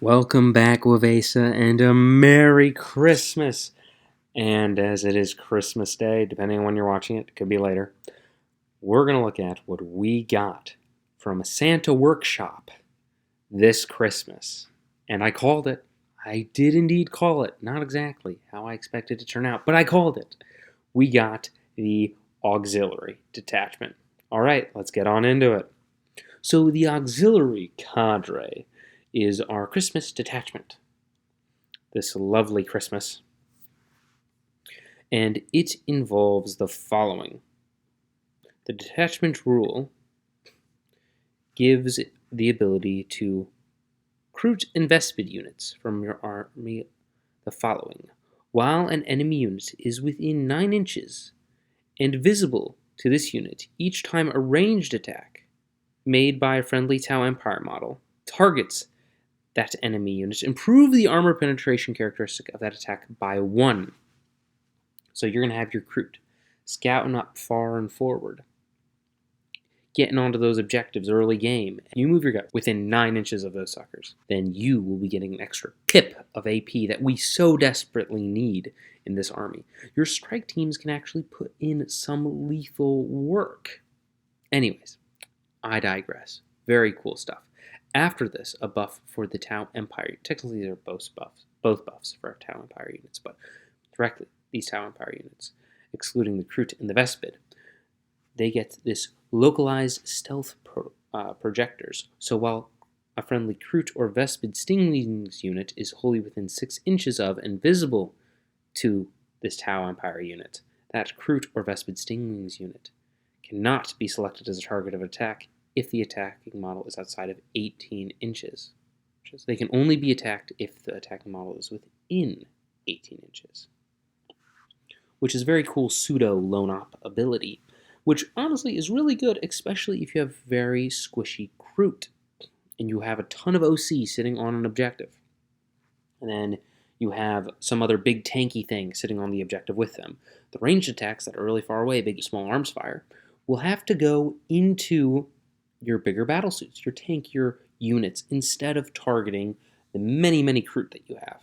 Welcome back, Wavesa, and a Merry Christmas! And as it is Christmas Day, depending on when you're watching it, it could be later, we're going to look at what we got from a Santa workshop this Christmas. And I called it. I did indeed call it. Not exactly how I expected it to turn out, but I called it. We got the auxiliary detachment. All right, let's get on into it. So the auxiliary cadre is our Christmas detachment. This lovely Christmas. And it involves the following. The detachment rule gives the ability to recruit invested units from your army the following. While an enemy unit is within 9 inches and visible to this unit each time a ranged attack made by a friendly Tau Empire model targets that enemy unit, improve the armor penetration characteristic of that attack by 1. So you're going to have your recruit scouting up far and forward, getting onto those objectives early game. You move your guy within 9 inches of those suckers, then you will be getting an extra pip of AP that we so desperately need in this army. Your strike teams can actually put in some lethal work. Anyways, I digress. Very cool stuff. After this, a buff for the Tau Empire. Technically, they're both buffs for Tau Empire units, but directly these Tau Empire units, excluding the Kroot and the Vespid, they get this localized stealth projectors. So while a friendly Kroot or Vespid Stinglings unit is wholly within 6 inches of and visible to this Tau Empire unit, that Kroot or Vespid Stinglings unit cannot be selected as a target of attack if the attacking model is outside of 18 inches. They can only be attacked if the attacking model is within 18 inches. Which is very cool pseudo lone op ability, which honestly is really good, especially if you have very squishy Kroot and you have a ton of OC sitting on an objective. And then you have some other big tanky thing sitting on the objective with them. The ranged attacks that are really far away, big small arms fire, will have to go into your bigger battle suits, your tankier units, instead of targeting the many Kroot that you have.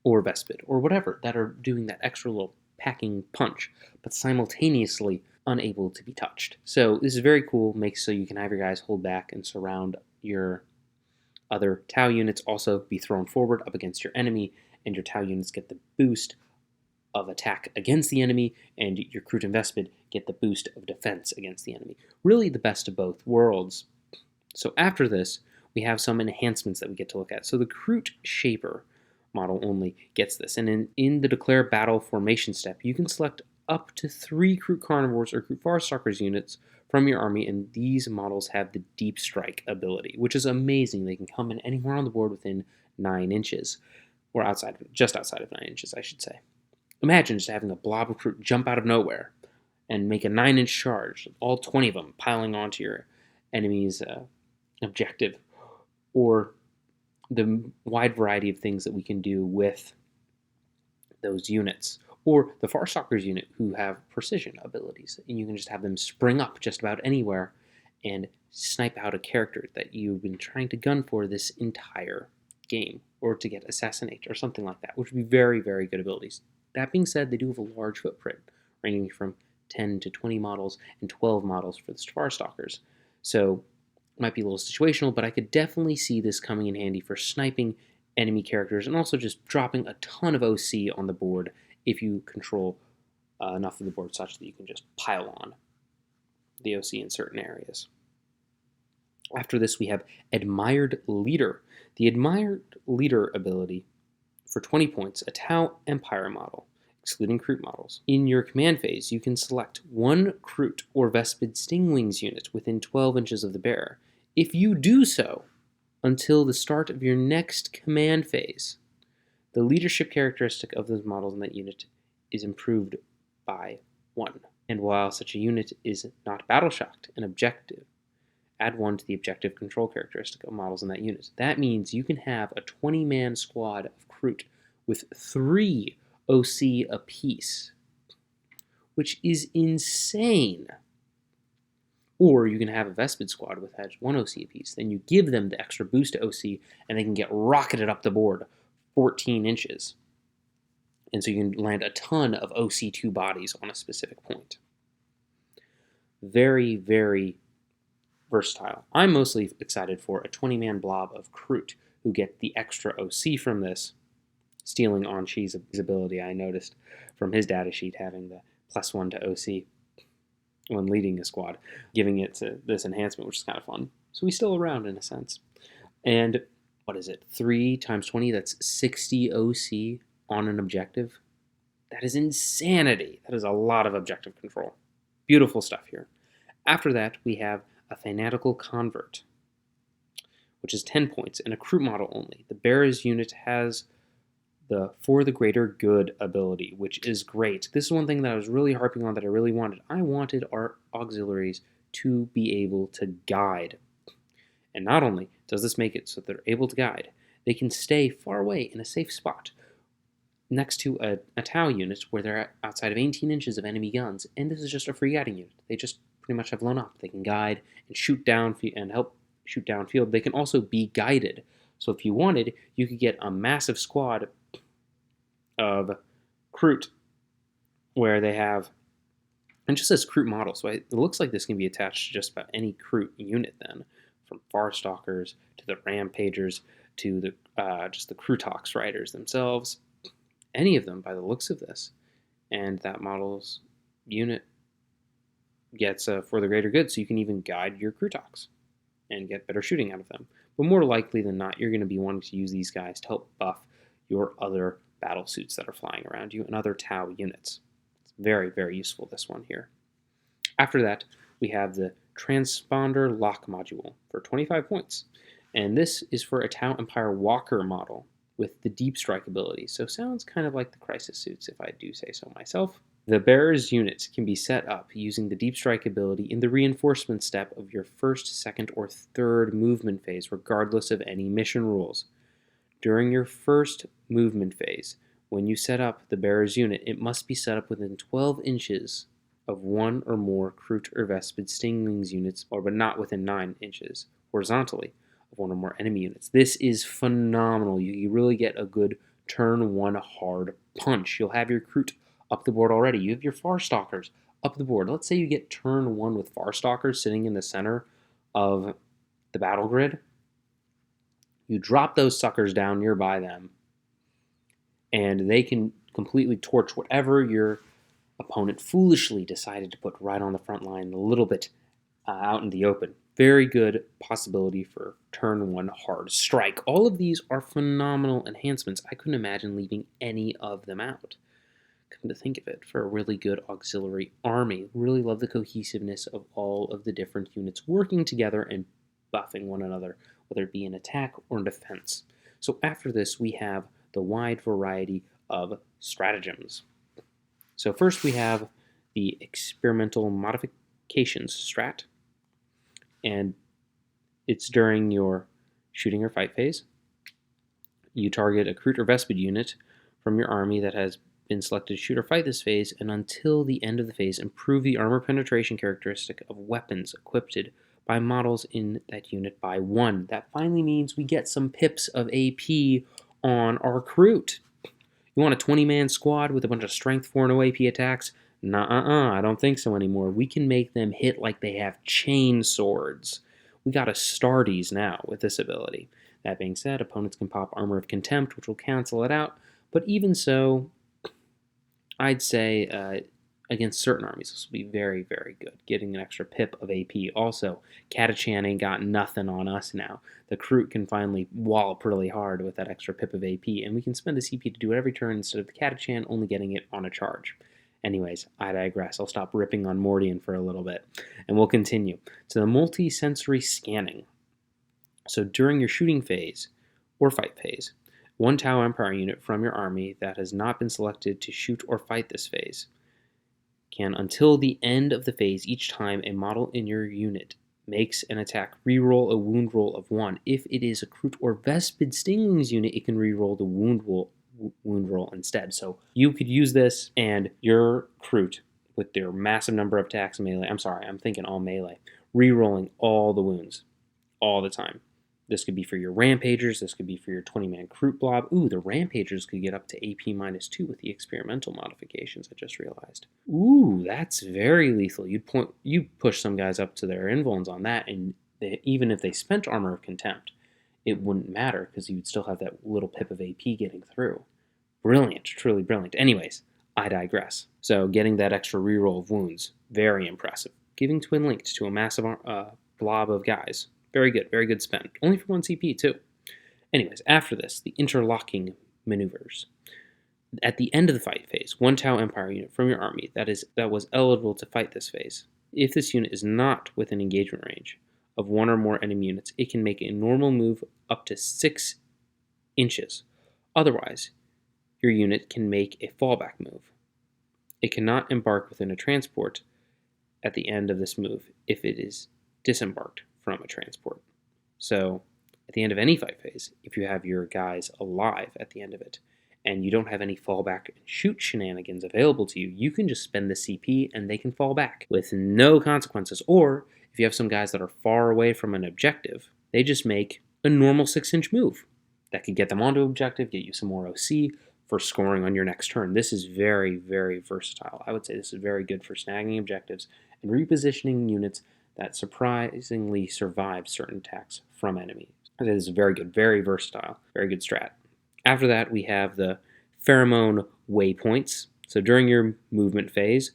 Or Vespid, or whatever, that are doing that extra little packing punch, but simultaneously unable to be touched. So this is very cool, makes so you can have your guys hold back and surround your other Tau units, also be thrown forward up against your enemy, and your Tau units get the boost of attack against the enemy, and your Kroot and Vespid get the boost of defense against the enemy. Really the best of both worlds. So after this, we have some enhancements that we get to look at. So the Kroot Shaper model only gets this, and in the Declare Battle Formation step, you can select up to 3 Kroot Carnivores or Kroot Farstalkers units from your army, and these models have the Deep Strike ability, which is amazing. They can come in anywhere on the board within 9 inches, or just outside of 9 inches, I should say. Imagine just having a blob of Kroot jump out of nowhere and make a 9-inch charge, all 20 of them piling onto your enemy's objective, or the wide variety of things that we can do with those units, or the Farstalkers unit who have precision abilities, and you can just have them spring up just about anywhere and snipe out a character that you've been trying to gun for this entire game, or to get assassinate or something like that, which would be very good abilities. That being said, they do have a large footprint, ranging from 10 to 20 models and 12 models for the Farstalkers. So it might be a little situational, but I could definitely see this coming in handy for sniping enemy characters and also just dropping a ton of OC on the board if you control enough of the board such that you can just pile on the OC in certain areas. After this, we have Admired Leader. The Admired Leader ability for 20 points, a Tau Empire model, excluding Kroot models. In your command phase, you can select 1 Kroot or Vespid Stinglings unit within 12 inches of the bearer. If you do so until the start of your next command phase, the leadership characteristic of those models in that unit is improved by 1. And while such a unit is not battle shocked, an objective, add 1 to the objective control characteristic of models in that unit. That means you can have a 20-man squad of Kroot with 3 OC apiece, which is insane. Or you can have a Vespid squad with has 1 OC apiece. Then you give them the extra boost to OC, and they can get rocketed up the board 14 inches. And so you can land a ton of OC2 bodies on a specific point. Very, very versatile. I'm mostly excited for a 20-man blob of Kroot, who get the extra OC from this, stealing on Shi's ability. I noticed from his data sheet having the +1 to OC when leading a squad, giving it to this enhancement, which is kind of fun. So he's still around in a sense. And what is it? 3 times 20, that's 60 OC on an objective. That is insanity. That is a lot of objective control. Beautiful stuff here. After that, we have a Fanatical Convert, which is 10 points, and a Kroot model only. The Bearer's unit has the For the Greater Good ability, which is great. This is one thing that I was really harping on that I really wanted. I wanted our auxiliaries to be able to guide. And not only does this make it so they're able to guide, they can stay far away in a safe spot next to a Tau unit where they're outside of 18 inches of enemy guns, and this is just a free guiding unit. They just pretty much have blown up. They can guide and shoot down and help shoot downfield. They can also be guided. So if you wanted, you could get a massive squad of Kroot where they have, and just as Kroot model, so it looks like this can be attached to just about any Kroot unit then, from Farstalkers to the Rampagers to the just the Krootox riders themselves, any of them by the looks of this. And that model's unit gets For the Greater Good, so you can even guide your Krootox and get better shooting out of them. But more likely than not, you're going to be wanting to use these guys to help buff your other battle suits that are flying around you and other Tau units. It's very, very useful, this one here. After that, we have the Transponder Lock module for 25 points. And this is for a Tau Empire Walker model with the Deep Strike ability. So sounds kind of like the Crisis suits, if I do say so myself. The Bearer's units can be set up using the Deep Strike ability in the reinforcement step of your first, second, or third movement phase, regardless of any mission rules. During your first movement phase, when you set up the Bearer's unit, it must be set up within 12 inches of one or more Kroot or Vespid Stinglings units, but not within 9 inches horizontally of one or more enemy units. This is phenomenal. You really get a good turn 1 hard punch. You'll have your Kroot up the board already. You have your Farstalkers up the board. Let's say you get turn 1 with Farstalkers sitting in the center of the battle grid. You drop those suckers down nearby them, and they can completely torch whatever your opponent foolishly decided to put right on the front line, a little bit out in the open. Very good possibility for turn 1 hard strike. All of these are phenomenal enhancements. I couldn't imagine leaving any of them out. Come to think of it, for a really good auxiliary army. Really love the cohesiveness of all of the different units working together and buffing one another, whether it be in attack or in defense. So after this, we have the wide variety of stratagems. So first we have the experimental modifications strat, and it's during your shooting or fight phase. You target a Kroot or Vespid unit from your army that has been selected to shoot or fight this phase, and until the end of the phase, improve the armor penetration characteristic of weapons equipped by models in that unit by 1. That finally means we get some pips of AP on our Kroot. You want a 20-man squad with a bunch of strength 4 no AP attacks? I don't think so anymore. We can make them hit like they have chain swords. We got Astartes now with this ability. That being said, opponents can pop Armor of Contempt, which will cancel it out, but even so, I'd say against certain armies, this will be very, very good. Getting an extra pip of AP. Also, Catachan ain't got nothing on us now. The Kroot can finally wallop really hard with that extra pip of AP, and we can spend the CP to do it every turn instead of the Catachan only getting it on a charge. Anyways, I digress. I'll stop ripping on Mordian for a little bit, and we'll continue. So the multi-sensory scanning. So during your shooting phase or fight phase, 1 Tau Empire unit from your army that has not been selected to shoot or fight this phase can, until the end of the phase, each time a model in your unit makes an attack, reroll a wound roll of 1. If it is a Kroot or Vespid Stinglings unit, it can reroll the wound roll instead. So you could use this, and your Kroot, with their massive number of attacks melee, I'm thinking all melee, re-rolling all the wounds all the time. This could be for your Rampagers. This could be for your 20-man Crute Blob. Ooh, the Rampagers could get up to AP -2 with the experimental modifications, I just realized. Ooh, that's very lethal. You push some guys up to their invulns on that, and even if they spent Armor of Contempt, it wouldn't matter because you would still have that little pip of AP getting through. Brilliant, truly brilliant. Anyways, I digress. So getting that extra reroll of wounds, very impressive. Giving Twin Linked to a massive blob of guys. Very good spend. Only for 1 CP, too. Anyways, after this, the interlocking maneuvers. At the end of the fight phase, 1 Tau Empire unit from your army that was eligible to fight this phase. If this unit is not within engagement range of 1 or more enemy units, it can make a normal move up to 6 inches. Otherwise, your unit can make a fallback move. It cannot embark within a transport at the end of this move if it is disembarked from a transport. So, at the end of any fight phase, if you have your guys alive at the end of it, and you don't have any fallback and shoot shenanigans available to you, you can just spend the CP and they can fall back with no consequences. Or, if you have some guys that are far away from an objective, they just make a normal 6-inch move. That could get them onto objective, get you some more OC for scoring on your next turn. This is very, very versatile. I would say this is very good for snagging objectives and repositioning units that surprisingly survive certain attacks from enemies. It is very good, very versatile, very good strat. After that, we have the pheromone waypoints. So during your movement phase,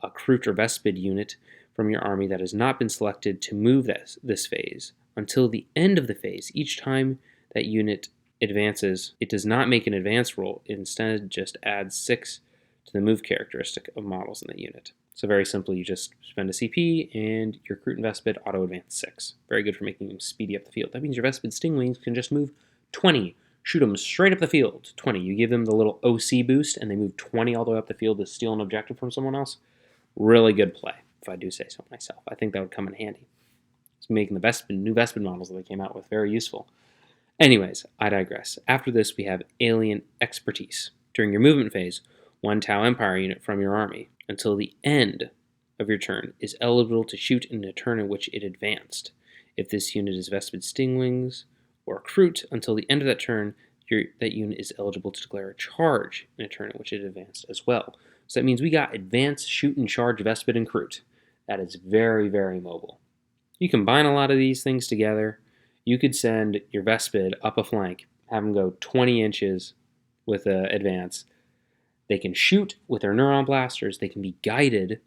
a Crute or Vespid unit from your army that has not been selected to move this phase until the end of the phase. Each time that unit advances, it does not make an advance roll. It instead just adds 6 to the move characteristic of models in the unit. So very simply, you just spend a CP and your Crute and Vespid auto-advance 6. Very good for making them speedy up the field. That means your Vespid Stingwings can just move 20. Shoot them straight up the field. 20. You give them the little OC boost and they move 20 all the way up the field to steal an objective from someone else. Really good play, if I do say so myself. I think that would come in handy. It's making the new Vespid models that they came out with very useful. Anyways, I digress. After this, we have Alien Expertise. During your movement phase, 1 Tau Empire unit from your army until the end of your turn is eligible to shoot in a turn in which it advanced. If this unit is Vespid Stingwings or Crute, until the end of that turn, that unit is eligible to declare a charge in a turn in which it advanced as well. So that means we got advance, shoot, and charge Vespid and Crute. That is very, very mobile. You combine a lot of these things together. You could send your Vespid up a flank, have them go 20 inches with an advance. They can shoot with their Neuron Blasters. They can be guided.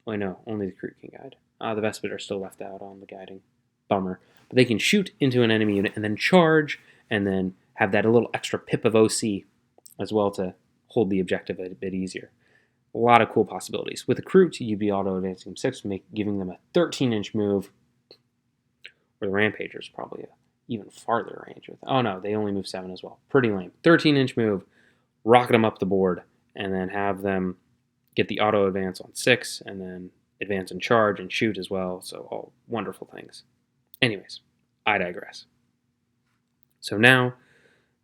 Oh, no, only the Crute can guide. The Vespid are still left out on the guiding. Bummer. But they can shoot into an enemy unit and then charge and then have that a little extra pip of OC as well to hold the objective a bit easier. A lot of cool possibilities. With a Crute, you'd be auto-advancing 6, giving them a 13-inch move. Or the Rampagers probably even farther range. Oh no, they only move 7 as well. Pretty lame. 13-inch move, rocket them up the board, and then have them get the auto advance on 6, and then advance and charge and shoot as well. So all wonderful things. Anyways, I digress. So now,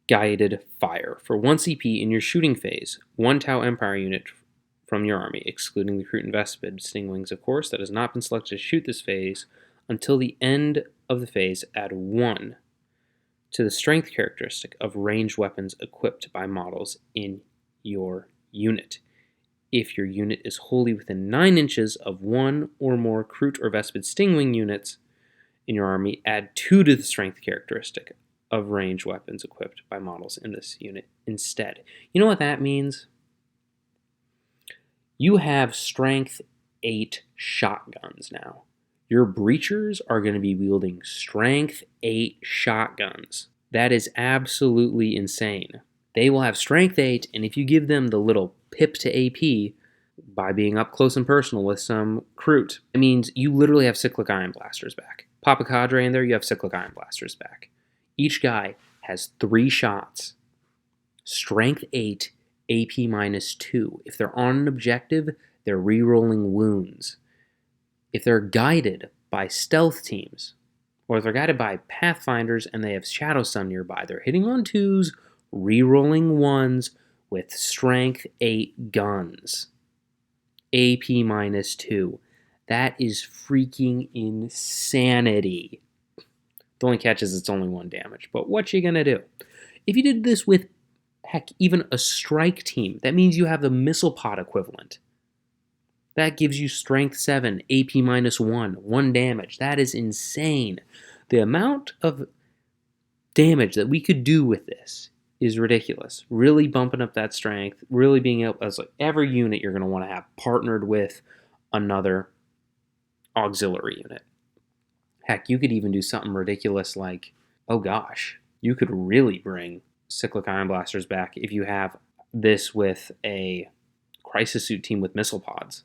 guided fire. For 1 CP in your shooting phase, 1 Tau Empire unit from your army, excluding the Crute and Vespid Stingwings, of course, that has not been selected to shoot this phase, until the end of the phase, add 1 to the strength characteristic of ranged weapons equipped by models in your unit. If your unit is wholly within 9 inches of 1 or more Crute or Vespid Stingwing units in your army, add 2 to the strength characteristic of ranged weapons equipped by models in this unit instead. You know what that means? You have strength 8 shotguns now. Your breachers are going to be wielding strength 8 shotguns. That is absolutely insane. They will have strength 8, and if you give them the little pip to AP by being up close and personal with some Crute, it means you literally have cyclic ion blasters back. Pop a Cadre in there, you have cyclic ion blasters back. Each guy has 3 shots. Strength 8, AP -2. If they're on an objective, they're re-rolling wounds. If they're guided by stealth teams, or if they're guided by pathfinders and they have Shadow Sun nearby, they're hitting on 2s, re-rolling 1s with strength 8 guns. AP -2. That is freaking insanity. The only catch is it's only 1 damage, but what you gonna do? If you did this with, heck, even a strike team, that means you have the missile pod equivalent. That gives you strength 7, AP minus 1, 1 damage. That is insane. The amount of damage that we could do with this is ridiculous. Really bumping up that strength, really being able, as like every unit you're going to want to have partnered with another auxiliary unit. Heck, you could even do something ridiculous like, oh gosh, you could really bring cyclic ion blasters back if you have this with a crisis suit team with missile pods,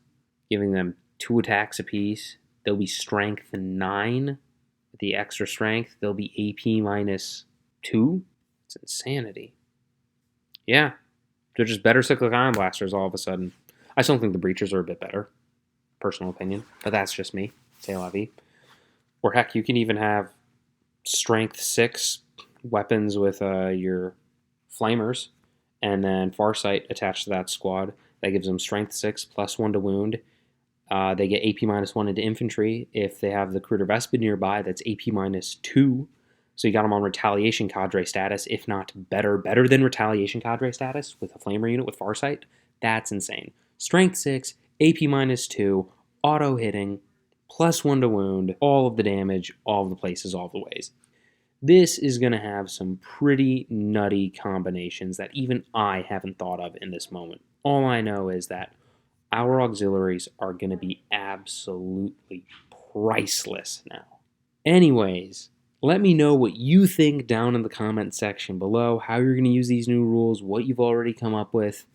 giving them 2 attacks apiece. They'll be strength 9. With the extra strength, they'll be AP minus 2. It's insanity. Yeah, they're just better cyclic ion blasters all of a sudden. I still think the breachers are a bit better, personal opinion, but that's just me. C'est la vie. Or heck, you can even have strength 6 weapons with your flamers, and then Farsight attached to that squad. That gives them strength 6 plus 1 to wound. They get AP minus 1 into infantry. If they have the Cruder Vespa nearby, that's AP minus 2. So you got them on retaliation cadre status, if not better than retaliation cadre status with a flamer unit with Farsight. That's insane. Strength 6, AP minus 2, auto hitting, plus 1 to wound, all of the damage, all of the places, all of the ways. This is going to have some pretty nutty combinations that even I haven't thought of in this moment. All I know is that our auxiliaries are going to be absolutely priceless now. Anyways, let me know what you think down in the comment section below, how you're going to use these new rules, what you've already come up with,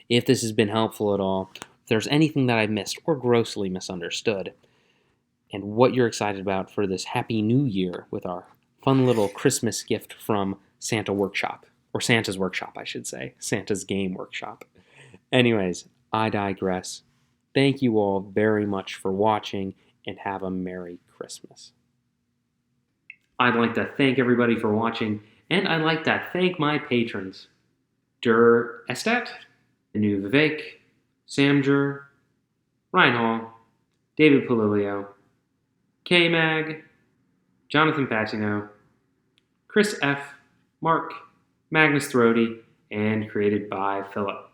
if this has been helpful at all, if there's anything that I've missed or grossly misunderstood, and what you're excited about for this Happy New Year with our fun little Christmas gift from Santa Workshop, or Santa's Workshop, I should say, Santa's Game Workshop. Anyways, I digress. Thank you all very much for watching, and have a Merry Christmas. I'd like to thank everybody for watching, and I'd like to thank my patrons. Der Estat, Anu Vivek, Samjer, Ryan Hall, David Polilio, K-Mag, Jonathan Patino, Chris F., Mark, Magnus Thrody, and created by Philip.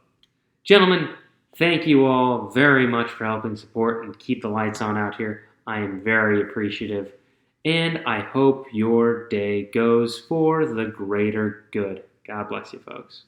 Gentlemen, thank you all very much for helping support and keep the lights on out here. I am very appreciative, and I hope your day goes for the greater good. God bless you, folks.